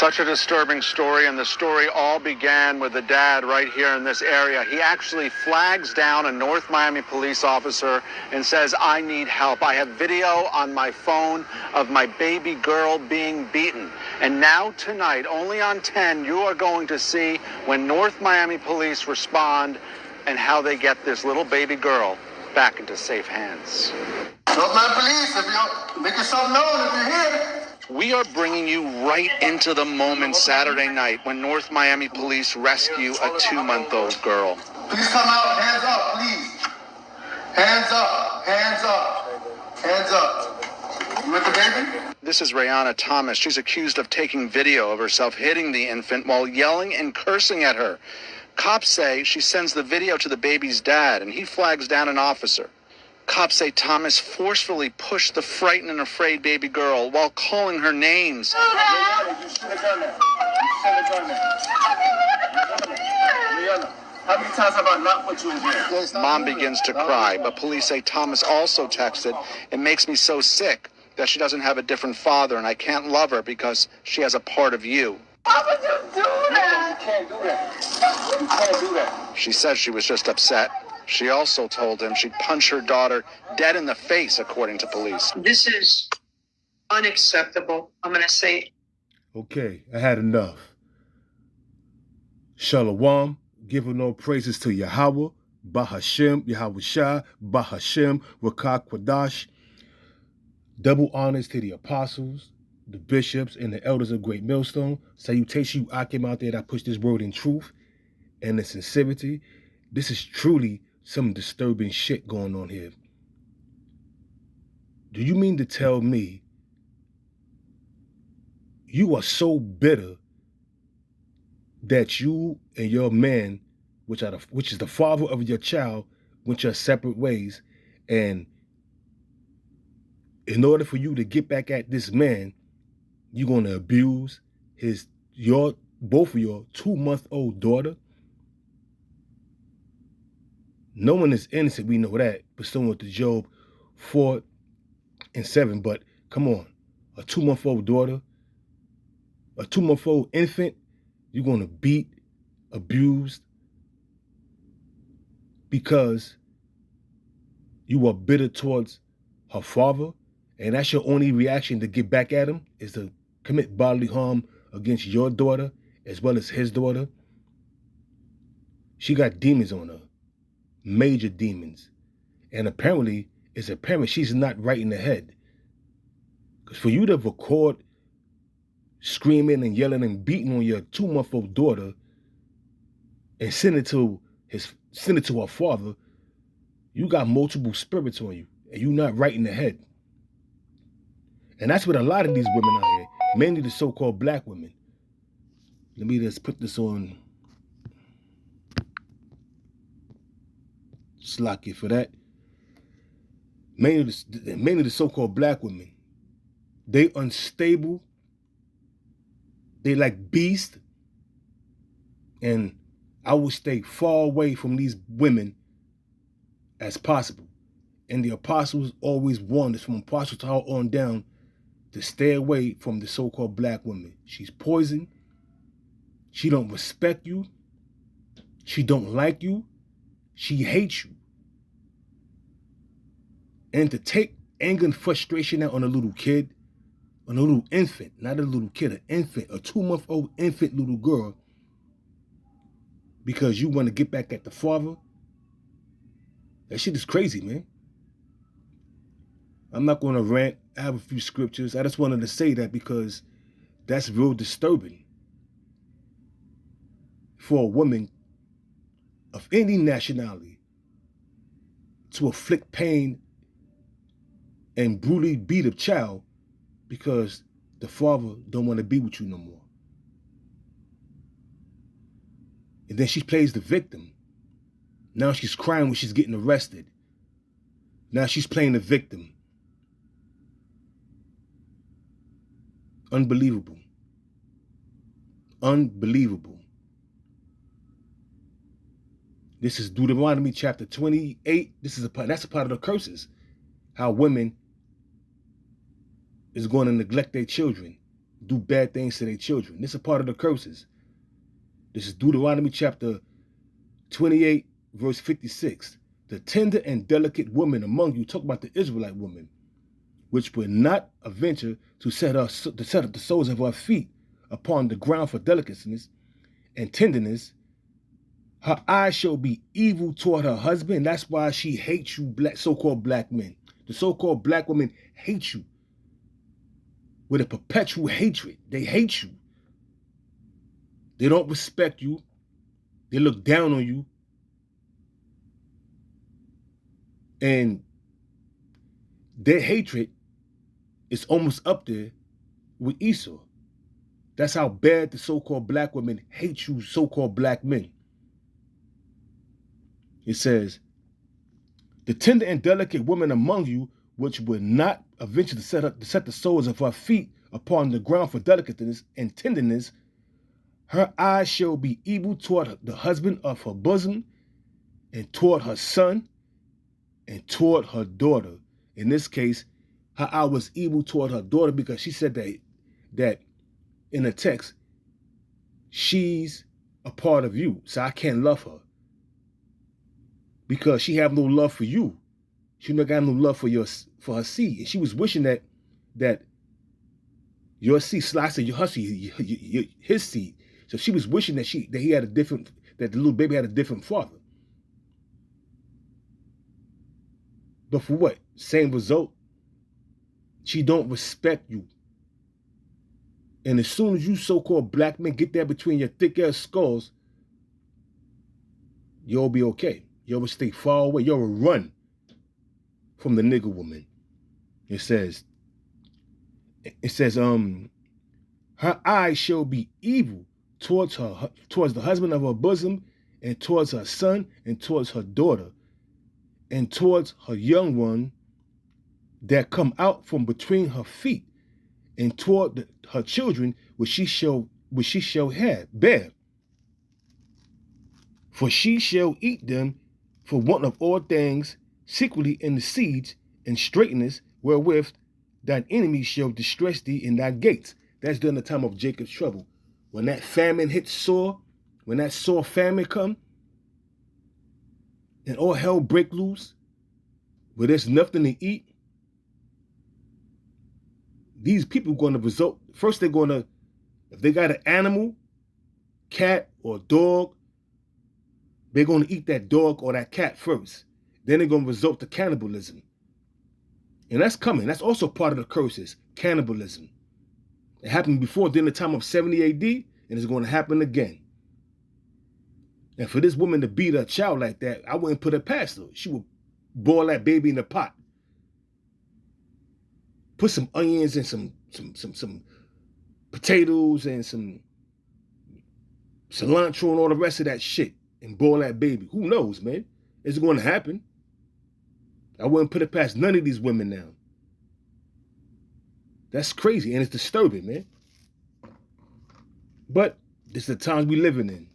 Such a disturbing story, and the story all began with the dad right here in this area. He actually flags down a North Miami police officer and says, "I need help. I have video on my phone of my baby girl being beaten." And now tonight, only on 10, you are going to see when North Miami police respond and how they get this little baby girl back into safe hands. North Miami police, if you're making something known, if you're here. We are bringing you right into the moment Saturday night when North Miami police rescue a 2-month-old girl. Please come out, hands up, please. Hands up, hands up, hands up. You with the baby? This is Rayana Thomas. She's accused of taking video of herself hitting the infant while yelling and cursing at her. Cops say she sends the video to the baby's dad, and he flags down an officer. Cops say Thomas forcefully pushed the frightened and afraid baby girl while calling her names. You should have done that. You should have done that. How many times have I not put you in jail? Mom begins to cry, but police say Thomas also texted, "It makes me so sick that she doesn't have a different father, and I can't love her because she has a part of you." How would you do that? You can't do that. You can't do that. She says she was just upset. She also told him she'd punch her daughter dead in the face, according to police. This is unacceptable. I'm going to say. Okay, I had enough. Shalom, giving all praises to Yahweh, Bahashem, Yahweh Shah, Bahashem, Rakah Kwadash. Double honors to the apostles, the bishops, and the elders of Great Millstone. Salutation, you Akim out there that push this word in truth and in sincerity. This is truly some disturbing shit going on here. Do you mean to tell me you are so bitter that you and your man, which is the father of your child, went your separate ways, and in order for you to get back at this man, you're going to abuse both of your 2-month-old daughter? No one is innocent, we know that, pursuant to Job 4:7. But come on, a 2-month-old daughter, a 2-month-old infant, you're going to beat, abused, because you are bitter towards her father, and that's your only reaction to get back at him, is to commit bodily harm against your daughter as well as his daughter. She got demons on her. Major demons. And apparently, it's apparent she's not right in the head. Because for you to record screaming and yelling and beating on your 2-month-old daughter and send it to her father, you got multiple spirits on you, and you're not right in the head. And that's what a lot of these women out here, mainly the so-called black women. Let me just put this on Slacky for that. Mainly the so-called black women. They unstable. They like beasts. And I will stay far away from these women as possible. And the apostles always warned us, from Apostle Paul on down, to stay away from the so-called black woman. She's poison. She don't respect you. She don't like you. She hates you. And to take anger and frustration out on a little kid, on a little infant, not a little kid, an infant, a 2-month-old infant little girl, because you want to get back at the father, that shit is crazy, man. I'm not going to rant. I have a few scriptures. I just wanted to say that because that's real disturbing for a woman of any nationality to inflict pain and brutally beat a child because the father don't want to be with you no more. And then she plays the victim. Now she's crying when she's getting arrested. Now she's playing the victim. Unbelievable. Unbelievable. This is Deuteronomy chapter 28. That's a part of the curses. How women is going to neglect their children do bad things to their children. This is a part of the curses. This is Deuteronomy chapter 28, verse 56. The tender and delicate woman among you, talk about the Israelite woman, which will not adventure to set up the soles of her feet upon the ground for delicacy and tenderness. Her eyes shall be evil toward her husband. That's why she hates you, so-called black men. The so-called black women hate you with a perpetual hatred. They hate you. They don't respect you. They look down on you. And their hatred is almost up there with Esau. That's how bad the so-called black women hate you, so-called black men. It says, the tender and delicate woman among you, which will not venture to set the soles of her feet upon the ground for delicateness and tenderness, her eyes shall be evil toward the husband of her bosom, and toward her son, and toward her daughter. In this case, her eye was evil toward her daughter because she said that in the text, she's a part of you, so I can't love her. Because she have no love for you. She never got no love for her seed. And she was wishing that your seed, her seed, his seed. So she was wishing that that the little baby had a different father. But for what? Same result. She don't respect you. And as soon as you so-called black men get that between your thick-ass skulls, you'll be okay. You'll stay far away. You'll run from the nigger woman. It says, her eyes shall be evil towards the husband of her bosom, and towards her son, and towards her daughter, and towards her young one that come out from between her feet, and toward her children which she shall bear. For she shall eat them for want of all things, secretly in the siege and straitness wherewith thine enemy shall distress thee in thy gates. That's during the time of Jacob's trouble. When that famine hits sore, when that sore famine come, and all hell break loose, where there's nothing to eat, these people are going to result, first they're going to, if they got an animal, cat or dog, they're going to eat that dog or that cat first. Then they're going to result to cannibalism. And that's coming. That's also part of the curses, cannibalism. It happened before during the time of 70 AD, and it's going to happen again. And for this woman to beat her child like that, I wouldn't put it past her. She would boil that baby in the pot. Put some onions and some potatoes and some cilantro and all the rest of that shit and boil that baby. Who knows, man? It's going to happen. I wouldn't put it past none of these women now. That's crazy and it's disturbing, man. But this is the times we living in.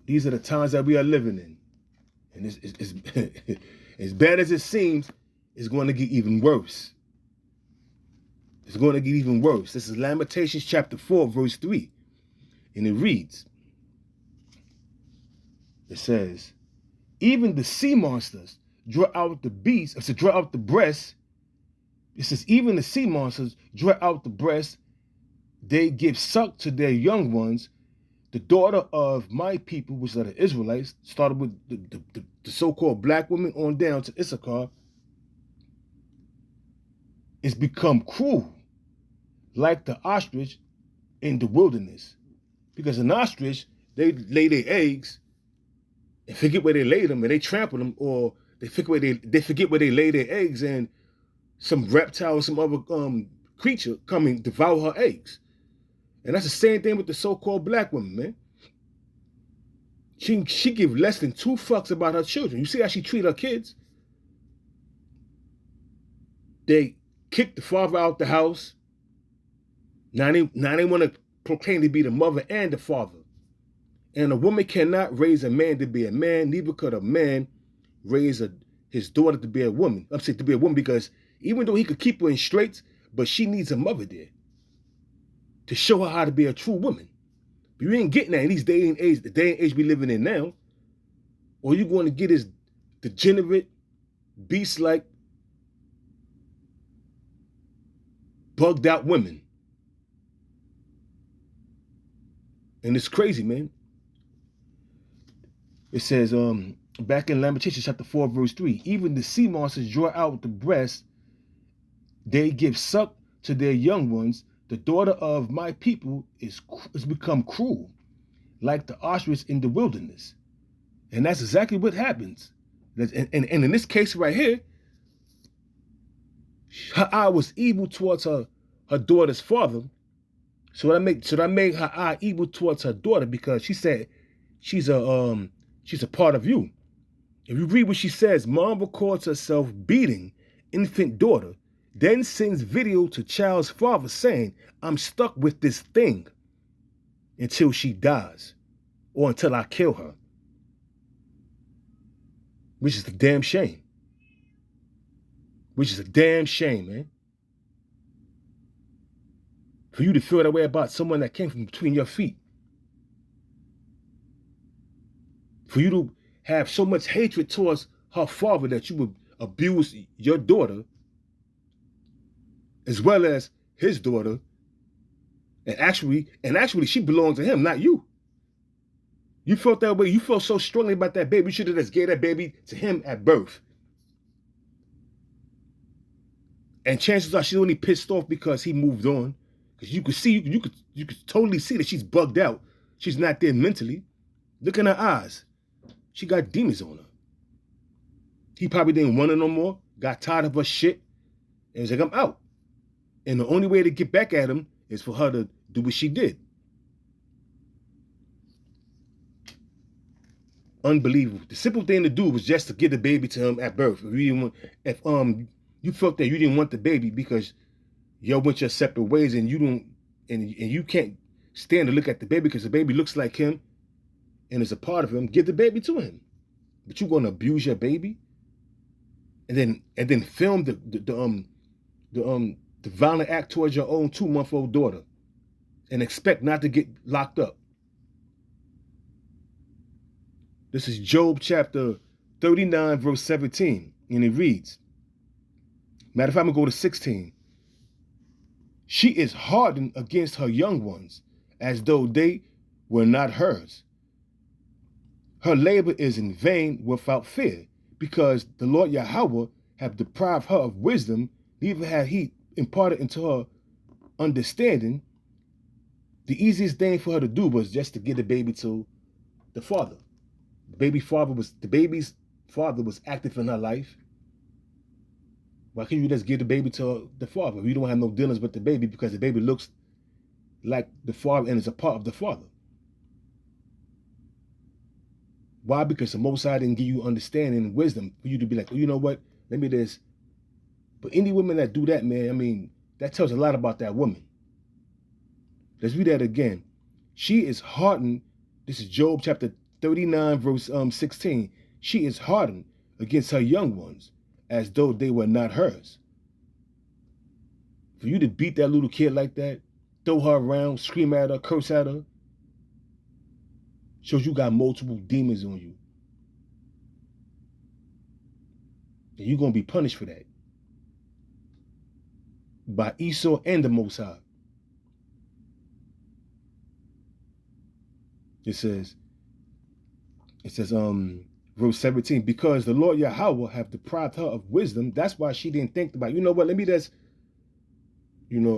These are the times that we are living in. And it's as bad as it seems, it's going to get even worse. It's going to get even worse. This is Lamentations chapter 4, verse 3. And it reads, it says, even the sea monsters draw out the beast, draw out the breast. It says, even the sea monsters draw out the breast. They give suck to their young ones. The daughter of my people, which are the Israelites, started with the so-called black women on down to Issachar, is become cruel, like the ostrich in the wilderness. Because an ostrich, they lay their eggs and forget where they lay them, and they trample them, or they forget where they lay their eggs, and some reptile or some other creature come and devour her eggs. And that's the same thing with the so-called black woman, man. She give less than 2 fucks about her children. You see how she treat her kids? They kick the father out the house. Now they want to proclaim to be the mother and the father. And a woman cannot raise a man to be a man, neither could a man raise his daughter to be a woman. I'm saying to be a woman, because even though he could keep her in straits, but she needs a mother there. to show her how to be a true woman. But you ain't getting that in these day and age, the day and age we living in now. All you're going to get is degenerate, beast-like, bugged out women. And it's crazy, man. It says, back in Lamentations chapter 4, verse 3, even the sea monsters draw out the breast, they give suck to their young ones. The daughter of my people is become cruel, like the ostrich in the wilderness. And that's exactly what happens. And in this case right here, her eye was evil towards her daughter's father. So I made her eye evil towards her daughter because she said she's a part of you. If you read what she says, mom records herself beating infant daughter, then sends video to child's father saying, I'm stuck with this thing until she dies or until I kill her. Which is a damn shame. Which is a damn shame, man. For you to feel that way about someone that came from between your feet. For you to have so much hatred towards her father that you would abuse your daughter as well as his daughter. And actually she belonged to him, not you. You felt that way. You felt so strongly about that baby. You should have just gave that baby to him at birth. And chances are she's only pissed off because he moved on. Because you could totally see that she's bugged out. She's not there mentally. Look in her eyes. She got demons on her. He probably didn't want her no more. Got tired of her shit. And was like, I'm out. And the only way to get back at him is for her to do what she did. Unbelievable. The simple thing to do was just to give the baby to him at birth. If you felt that you didn't want the baby because y'all went your separate ways and you can't stand to look at the baby because the baby looks like him and is a part of him, give the baby to him. But you're gonna abuse your baby and then film the violent act towards your own 2-month-old daughter and expect not to get locked up. This is Job chapter 39, verse 17, and it reads, matter of fact, I'm gonna go to 16. She is hardened against her young ones, as though they were not hers. Her labor is in vain without fear, because the Lord Yahweh have deprived her of wisdom, neither had he imparted into her understanding. The easiest thing for her to do was just to give the baby to the father. The baby's father was active in her life. Why can't you just give the baby to the father? You don't have no dealings with the baby because the baby looks like the father and is a part of the father. Why? Because the Most High didn't give you understanding and wisdom for you to be like, oh, you know what? Let me this. But any women that do that, man, I mean, that tells a lot about that woman. Let's read that again. She is hardened. This is Job chapter 39, verse 16. She is hardened against her young ones, as though they were not hers. For you to beat that little kid like that, throw her around, scream at her, curse at her, shows you got multiple demons on you. And you're going to be punished for that. By Esau and the Most High. It says, verse 17, because the Lord Yahweh have deprived her of wisdom. That's why she didn't think about, you know what, let me just,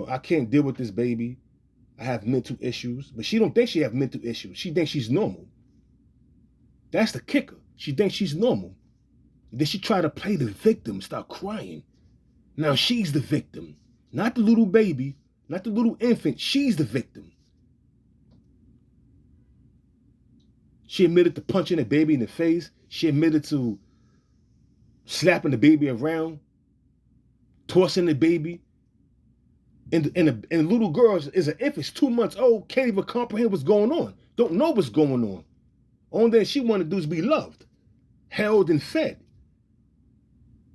I can't deal with this baby. I have mental issues. But she don't think she have mental issues. She thinks she's normal. That's the kicker. She thinks she's normal. Then she try to play the victim, start crying. Now she's the victim. Not the little baby, not the little infant. She's the victim. She admitted to punching the baby in the face. She admitted to slapping the baby around, tossing the baby. And the little girl is an infant, 2 months old, can't even comprehend what's going on. Don't know what's going on. Only thing she wanted to do is be loved, held, and fed.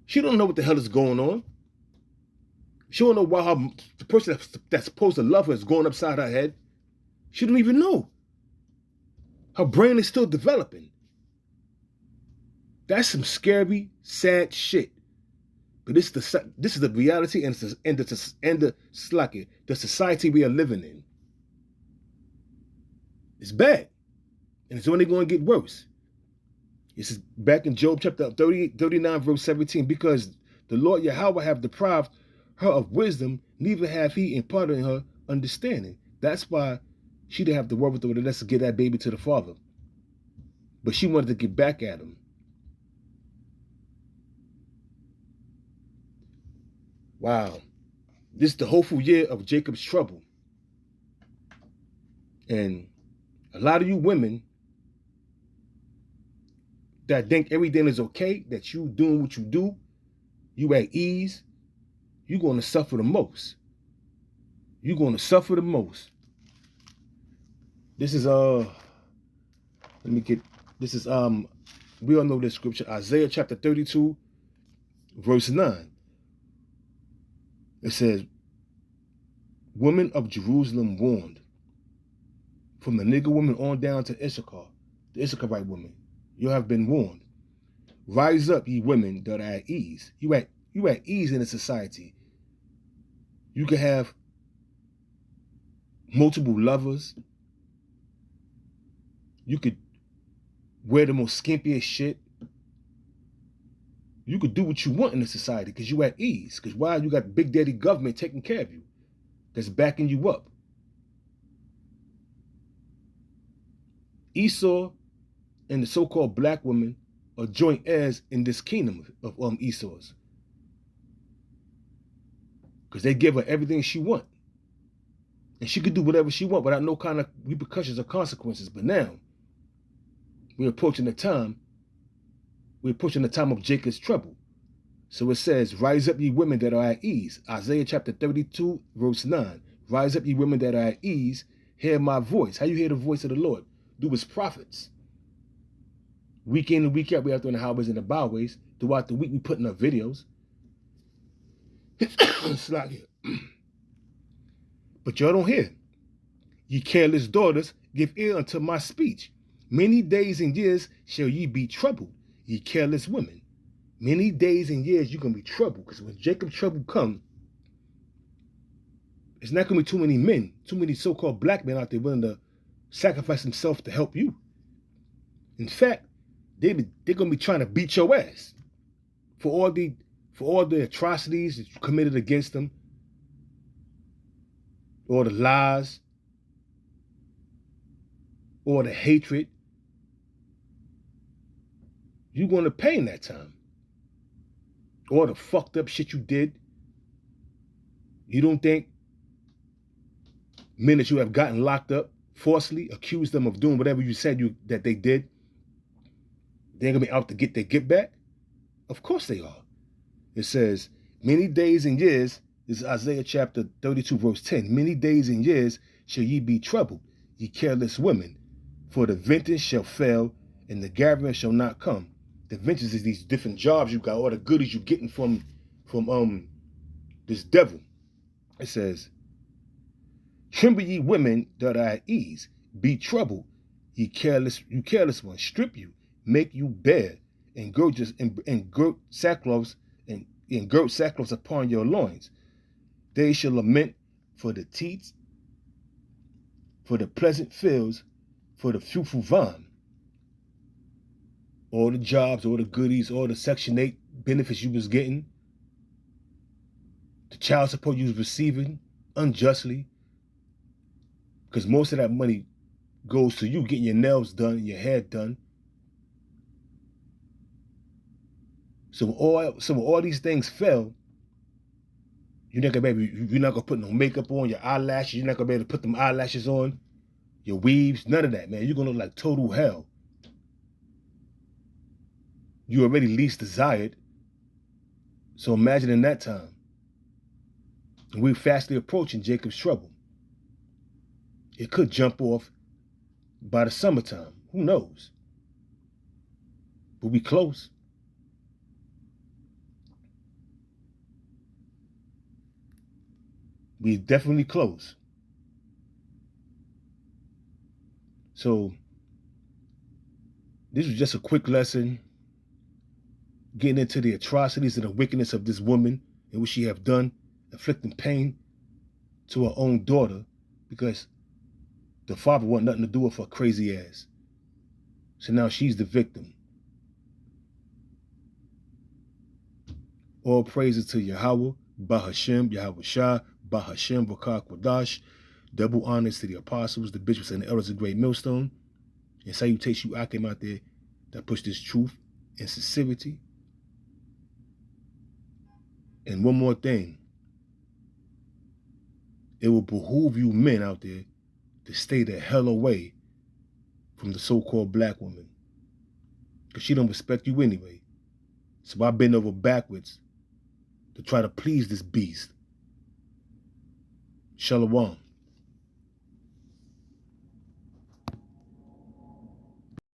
She don't know what the hell is going on. She don't know why the person that's supposed to love her is going upside her head. She don't even know. Her brain is still developing. That's some scary, sad shit. But this is the reality and the society we are living in. It's bad. And it's only going to get worse. This is back in Job chapter 39, verse 17. Because the Lord Yahweh have deprived her of wisdom, neither have he imparted in her understanding. That's why she didn't have to worry with her, let's get that baby to the father. But she wanted to get back at him. Wow. This is the hopeful year of Jacob's trouble. And a lot of you women that think everything is okay, that you doing what you do, you at ease, you're going to suffer the most. You're going to suffer the most. This is we all know this scripture, Isaiah chapter 32, verse 9. It says, women of Jerusalem warned, from the nigger woman on down to Issachar, the Issacharite woman, you have been warned. Rise up, ye women that are at ease. You at ease in a society. You can have multiple lovers. You could wear the most skimpiest shit. You could do what you want in the society because you at ease. Because why? You got big daddy government taking care of you. That's backing you up. Esau and the so-called black women are joint heirs in this kingdom of Esau's. Because they give her everything she wants. And she could do whatever she wants without no kind of repercussions or consequences. But now, we're approaching the time of Jacob's trouble. So it says, rise up ye women that are at ease. Isaiah chapter 32, verse 9. Rise up ye women that are at ease. Hear my voice. How you hear the voice of the Lord? Through his prophets. Week in and week out, we out there in the highways and the byways. Throughout the week, we putting up videos. It's like here. But y'all don't hear. Ye careless daughters, give ear unto my speech. Many days and years shall ye be troubled, ye careless women. Many days and years you're going to be troubled. Because when Jacob's trouble comes, it's not going to be too many men, too many so-called black men out there willing to sacrifice themselves to help you. In fact, they're going to be trying to beat your ass for all the atrocities that you committed against them, or the lies, or the hatred. You're going to pay in that time. Or the fucked up shit you did. You don't think men that you have gotten locked up falsely, accused them of doing whatever you said that they did, they're going to be out to get their get back? Of course they are. It says, many days and years, this is Isaiah chapter 32, verse 10. Many days and years shall ye be troubled, ye careless women, for the vengeance shall fail, and the gathering shall not come. The vengeance is these different jobs you got, all the goodies you getting from this devil. It says, tremble ye women that are at ease, be troubled, you careless ones, strip you, make you bare, and girt sackcloths upon your loins. They shall lament for the teats, for the pleasant fields, for the fruitful vine. All the jobs, all the goodies, all the Section 8 benefits you was getting, the child support you was receiving unjustly, because most of that money goes to you getting your nails done and your hair done. So when all these things fell, you're not gonna put no makeup on, your eyelashes, you're not gonna be able to put them eyelashes on, your weaves, none of that, man. You're gonna look like total hell. You already least desired. So imagine in that time. And we're fastly approaching Jacob's trouble. It could jump off by the summertime. Who knows? But we close. We definitely close. So this was just a quick lesson getting into the atrocities and the wickedness of this woman and what she have done, inflicting pain to her own daughter because the father wanted nothing to do with her crazy ass. So now she's the victim. All praises to Yahweh, Bahashem, Yahweh Shah, Bahashem, Vakar Kwadash. Double honors to the apostles, the bishops, and the elders of Great Millstone. And salutations you Akim out there that push this truth and sincerity. And one more thing. It will behoove you men out there to stay the hell away from the so-called black woman. Because she don't respect you anyway. So I bend over backwards to try to please this beast. Shalom.